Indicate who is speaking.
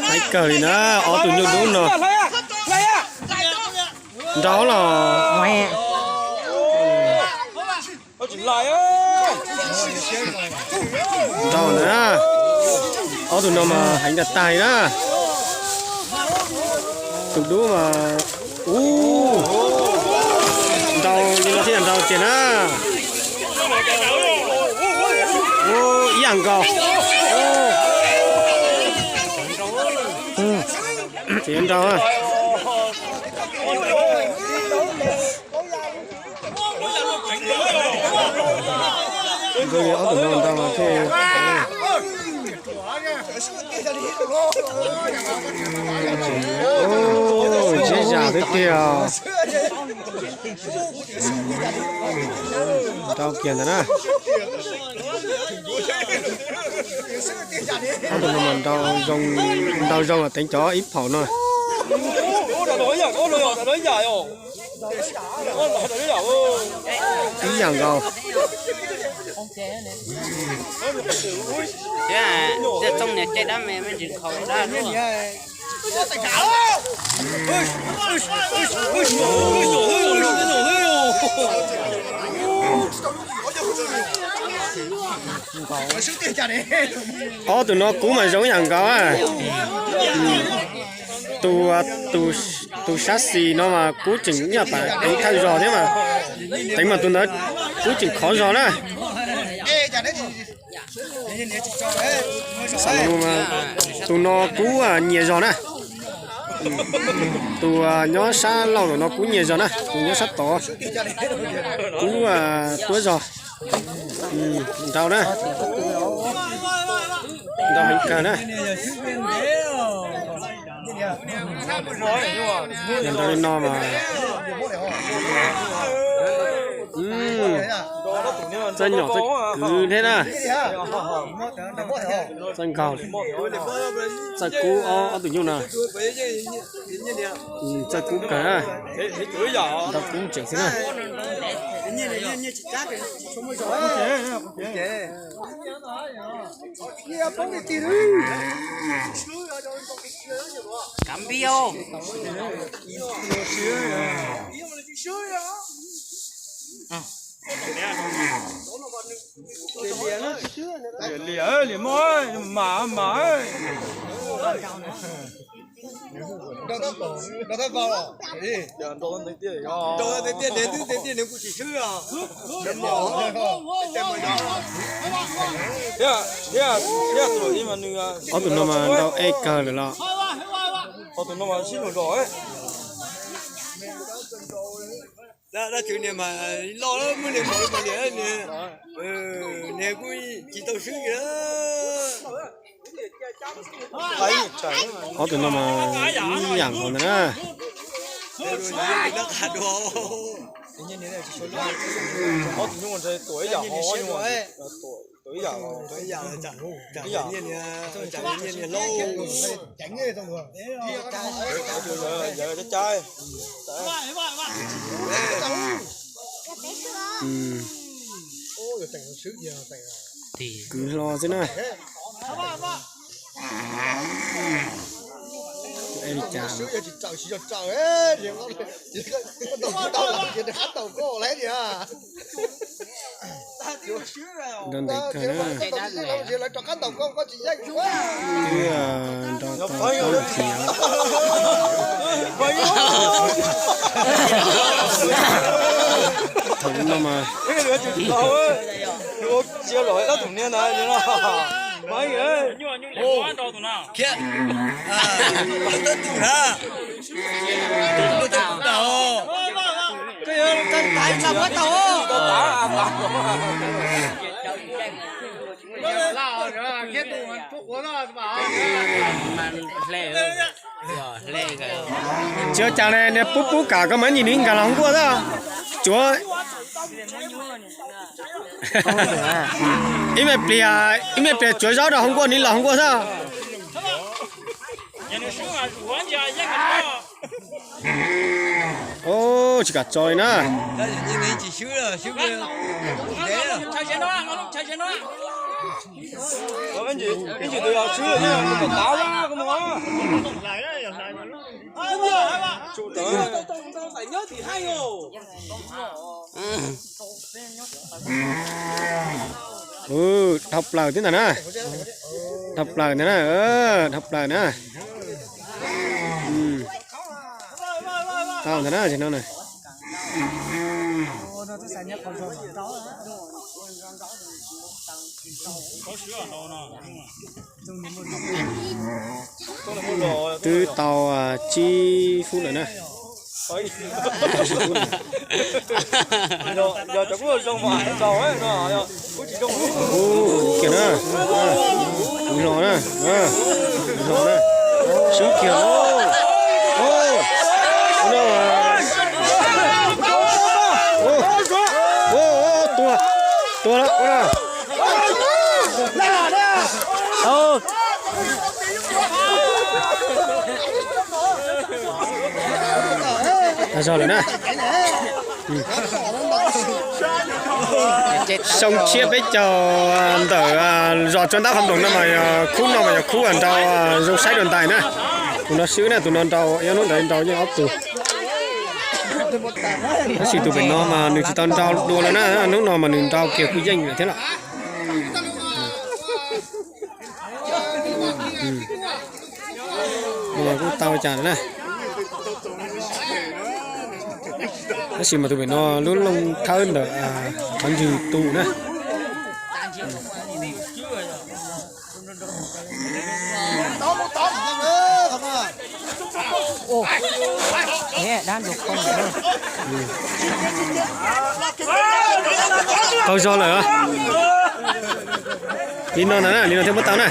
Speaker 1: Thấy cười nữa, ở tụi nhung đúng rồi. Đó là ngoe. Đó nữa. Ở tụi nó mà hành đặt tài đó. Tụi đứa mà đâu như nó thế nào tiền á. Ý ăn cầu. Tiền đâu á. Rồi ở tụi nó đâu mà thế. Chế giả thế kìa. Tao kiền rồi nè. Ở tụi mình tao rong là tính chó ít phẩu nữa. Ý rằng đâu.
Speaker 2: Thế trong này chạy đám mẹ mới chịu khẩu ra luôn.
Speaker 1: Tụi nó cú mà giống nhàng có à. Tu sát xì nó mà cú chỉnh nhà bạn ấy thay giò thế mà. Tính mà tụi nó cú chỉnh khó giò đó. Tụi nó cú nhiều giò nè. Tụi nó xa lâu rồi nó cú nhiều giò nè. Tụi nó sát to. Cú tuổi giò. Đâu nè. Đâu hình cờ nè. Nhìn đây nó mà. Chân nhỏ cứ thế nè. Chân cầu. Chân cú ở tụi nhung nè. Chân cú cả. Tao cũng chỉnh thế nè.
Speaker 2: Cambio.
Speaker 3: Liền mỏi mà nó thắt vào rồi. Giờ đồ nó tiền rồi. Đồ nó tiền nếu cũng chỉ chưa à. Đâm bỏ. Yeah, tụi mà nương.
Speaker 1: Ở tụi nó mà đâu ai cờ rồi lo.
Speaker 3: Ở tụi nó mà xin rồi. Đã chuyện này mà lo lắm mới niệm mà để nè. Nè cũng chỉ taoซื้อkìa.
Speaker 1: Ở tụi nó mà nhàng còn nữa.
Speaker 3: Ở tụi nó mà tuổi già ho nhưng mà tuổi già chẳng nhiên lâu chẳng nghe xong rồi. Giờ cái trai.
Speaker 1: Cứ lo thế này. Em chào. Đơn đấy cả nữa. Cái đó có thiếu. Thằng nó mà.
Speaker 3: Nó chia lỗi nó thủng niên này như nào. Mấy người. Ô. Kia. Bắt tủ ha. Bắt tủ đầu. Cái tay sao bắt đầu.
Speaker 1: Chưa chàng này nè bút cả cái mấy nhìn đến cả lòng qua đó. Chúa. Im mẹ chúa giáo đó không qua nín là không qua sao? Ô, chỉ cả trời nè.
Speaker 3: Chỉ xíu rồi, xíu kia. Cái gì tôi xíu rồi chứ, còn táo ra, không
Speaker 1: thọc lờ thế nào nè thọc lờ nè thọc lờ nè tao thế nào thì nó này từ tàu chi phút rồi nè
Speaker 3: giờ cháu cũng trong ngoài đầu ấy nó cũng chỉ trong
Speaker 1: kìa nè rõ nè rõ nè xuống kìa tua đó sao rồi nè xong chia với cho tờ giọt cho ta không đúng đâu mà khung nào mà khung ăn trâu dùng sấy đòn tài nè tụi nó xíu nè tụi nó trâu nó đợi trâu như ốc tụi nó xì tụi mình nó mà nương chỉ tao trâu đua nó lúc nào mà nương trâu kiểu quy danh thế nào mà cũng tao chả nè nó xì mà tụi mình nó luôn luôn thơn được bắn dư tụ nè
Speaker 2: Nè, đang được không?
Speaker 1: câu cho lời á, đi nó nè, đi nó thêm mất tao nè.